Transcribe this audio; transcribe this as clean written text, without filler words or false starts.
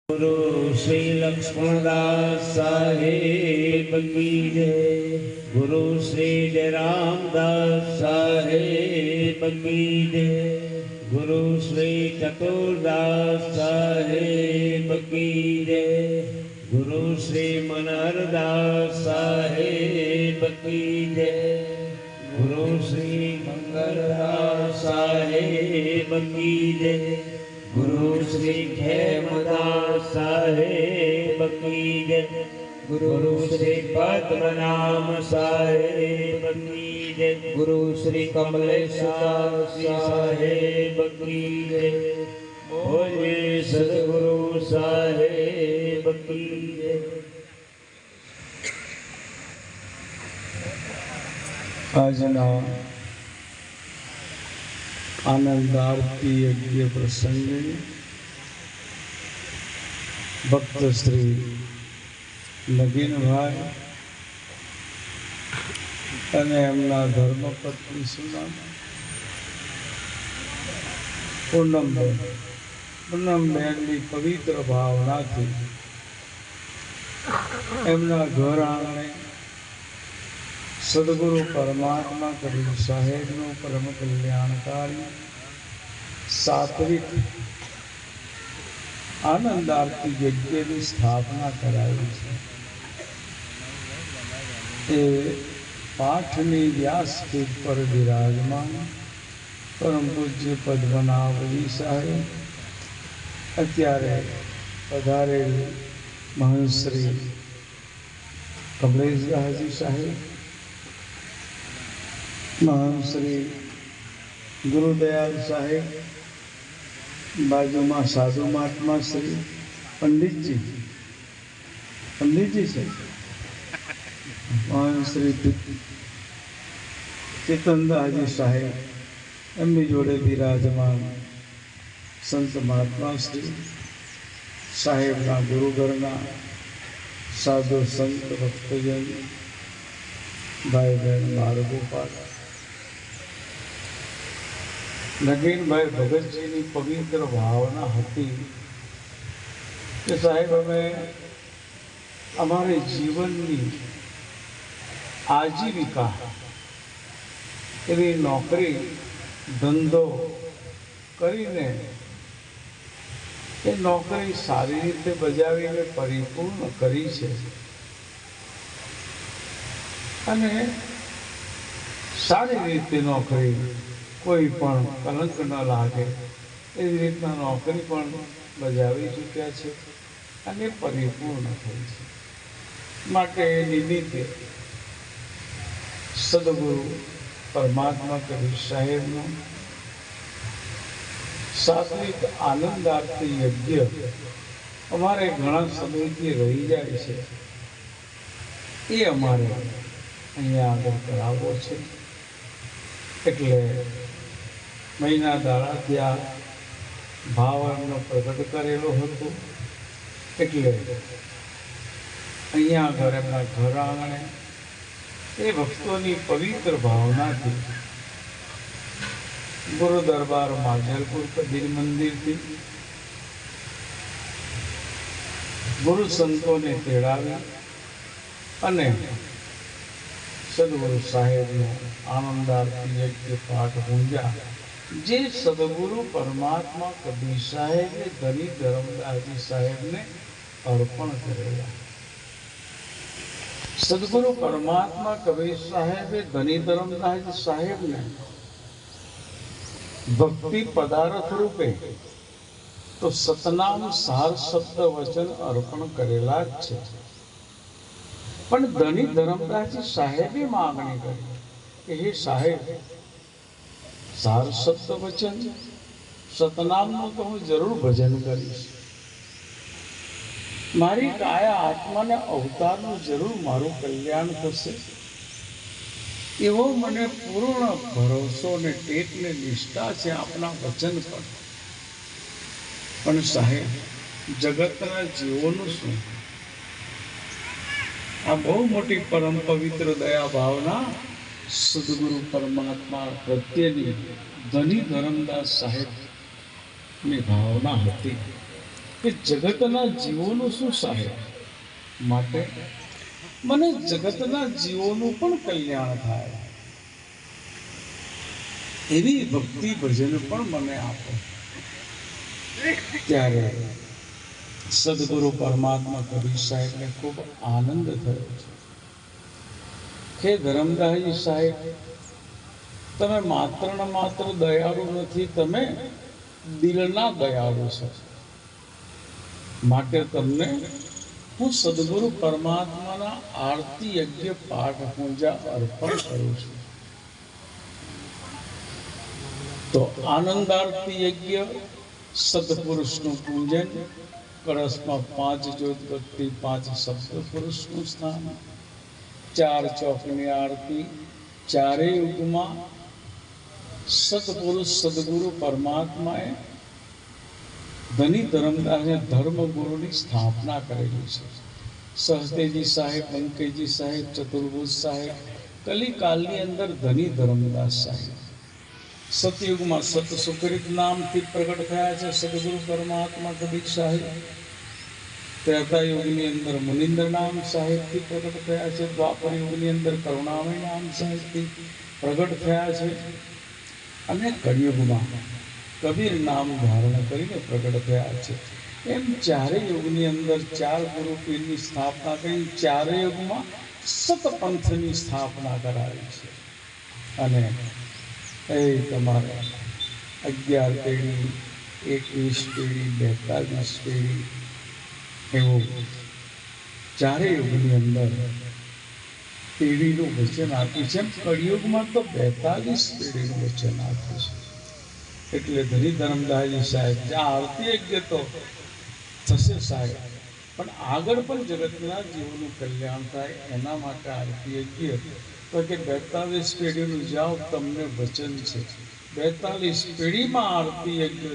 गुरु श्री लक्ष्मणदास साहेब की जय। गुरु श्री जय रामदास साहेब की जय। गुरु श्री चतुरदास साहेब की जय। गुरु श्री मनहरदास साहेब की जय। गुरु श्री मंगलदास साहेब की जय। गुरु श्री खेमदास साहेब की जय। गुरु श्री पद्मनाम साहेब की जय। गुरु श्री कमलेश दास साहेब की जय। बोले सदगुरु साहेब की जय। આજના આનંદ આરતી યજ્ઞ પ્રસંગે ભક્ત શ્રી નગીનભાઈ અને એમના ધર્મપત્ની શું પૂનમબેનની પવિત્ર ભાવનાથી એમના ઘર આંગણે સદગુરુ પરમાત્મા કબીર સાહેબનું પરમ કલ્યાણકારી સાત્વિક આનંદ આરતી યજ્ઞની સ્થાપના કરાવી છે। એ પાઠની વ્યાસપીઠ પર વિરાજમાન પરમ પૂજ્ય પદ્મનાભજી સાહેબ, અત્યારે પધારેલ મહંશ્રી કમલેશદાસજી સાહેબ, મહાનશ્રી ગુરુદયાલ સાહેબ, બાજુમાં સાધુ મહાત્મા શ્રી પંડિતજી છે, મહાનશ્રી ચેતનદાસજી સાહેબ, એમની જોડે બિરાજમાન સંત મહાત્મા શ્રી સાહેબના ગુરુઘરના સાધુ સંત ભક્તજન, ભાઈ બહેન, બાળગોપાલ, નગીનભાઈ ભગતજીની પવિત્ર ભાવના હતી કે સાહેબ અમે અમારે જીવનની આજીવિકા એવી નોકરી ધંધો કરીને એ નોકરી સારી રીતે બજાવીને પરિપૂર્ણ કરી છે અને સારી રીતે નોકરી, કોઈ પણ કલંક ન લાગે એવી રીતના નોકરી પણ બજાવી ચૂક્યા છે અને પરિપૂર્ણ થઈ છે। માટે એ નિમિત્તે સદગુરુ પરમાત્મા કબીર સાહેબનું સાત્વિક આનંદ આરતી યજ્ઞ અમારે ઘણા સમયથી રહી જાય છે, એ અમારે અહીંયા આગળ કરાવવો છે। એટલે મહિના દાડા ત્યાં ભાવ એમનો પ્રગટ કરેલો હતો, એટલે અહીંયા આગળ એમના ઘર આંગણે એ ભક્તોની પવિત્ર ભાવનાથી ગુરુ દરબાર માજલપુર કબીર મંદિરથી ગુરુ સંતોને તેડાવી અને સદગુરુ સાહેબનો આનંદ આરતી યજ્ઞ પાઠ પૂંજા જે સદગુરુ પરમાત્મા કબીર સાહેબે ધની ધર્મદાસજી સાહેબને અર્પણ કરેલા। સદગુરુ પરમાત્મા કબીર સાહેબે ધની ધર્મદાસજી સાહેબને ભક્તિ પદાર્થ રૂપે તો સતનામ સાર શબ્દ વચન અર્પણ કરેલા જ છે, પણ ધની ધર્મદાસજી સાહેબે માગણી કરી કે હે સાહેબ, સાર શબ્દ વચન સતનામનું તો હું જરૂર ભજન કરીશ, મારી કાયા આત્માને અવતારનું જરૂર મારું કલ્યાણ થશે એવો મને પૂર્ણ ભરોસો ને ટેક ને નિષ્ઠા છે આપના વચન પર। પણ સાહેબ, જગતના જીવોનું શું? આ બહુ મોટી પરમ પવિત્ર દયા ભાવના સદગુરુ પરમાત્મા પ્રત્યેની ધની ધરમદાસ સાહેબની ભાવના હતી। કે જગતના જીવોનું શું સાહેબ, માટે મને જગતના જીવોનું પણ કલ્યાણ થાય એવી ભક્તિ ભજન પણ મને આપો. ત્યારે સદગુરુ પરમાત્મા કબીર સાહેબને ખૂબ આનંદ થયો છે કે ધરમદાસજી સાહેબ, તમે માત્ર ને માત્ર દયાળુ નથી, તમે દિલના દયાળુ છો. માટે તમને હું સદગુરુ પરમાત્માના આરતી યજ્ઞ પાઠ પૂજા અર્પણ કરું છું. તો આનંદ આરતી યજ્ઞ, સદપુરુષનું પૂજન, કળશમાં 5 જ્યોત ભક્તિ, 5 શબ્દ પુરુષનું સ્થાન, 4 ચોકની આરતી, ચારે યુગમાં સદપુરુષ સદગુરુ પરમાત્માએ ધની ધર્મદાસને ધર્મગુરુની સ્થાપના કરેલી છે. સહદેવજી સાહેબ, બંકેજી સાહેબ, ચતુર્ભુજ સાહેબ, કલિકાલની અંદર ધની ધર્મદાસ સાહેબ. સતયુગમાં સત સુકરિત નામથી પ્રગટ થયા છે સદગુરુ પરમાત્મા કબીર સાહેબ. ત્રેતા યુગની અંદર મુનિન્દ્ર નામ સાહેબથી પ્રગટ થયા છે. દ્વાપર યુગની અંદર કરુણામય નામ સાહેબથી પ્રગટ થયા છે. અને કળિયુગમાં કબીર નામ ધારણ કરીને પ્રગટ થયા છે. એમ ચારે યુગની અંદર 4 ગુરુ પીરની સ્થાપના કરી, ચારે યુગમાં સતપંથની સ્થાપના કરાવી છે. અને એ તમારે 11 પેઢી, 21 પેઢી, 42 પેઢી એવું ચારે યુગની અંદર પેઢીનું વચન આપ્યું છે. એમ કળિયુગમાં તો 42 પેઢીનું વચન આપ્યું છે. એટલે ધની ધર્મદાસજી સાહેબ, જ્યાં આરતી યજ્ઞ તો થશે સાહેબ, પણ આગળ પણ જગતના જીવોનું કલ્યાણ થાય એના માટે આરતી યજ્ઞ. તો કે 42 પેઢીનું જાઓ, તમને વચન છે 42 પેઢીમાં આરતી યજ્ઞ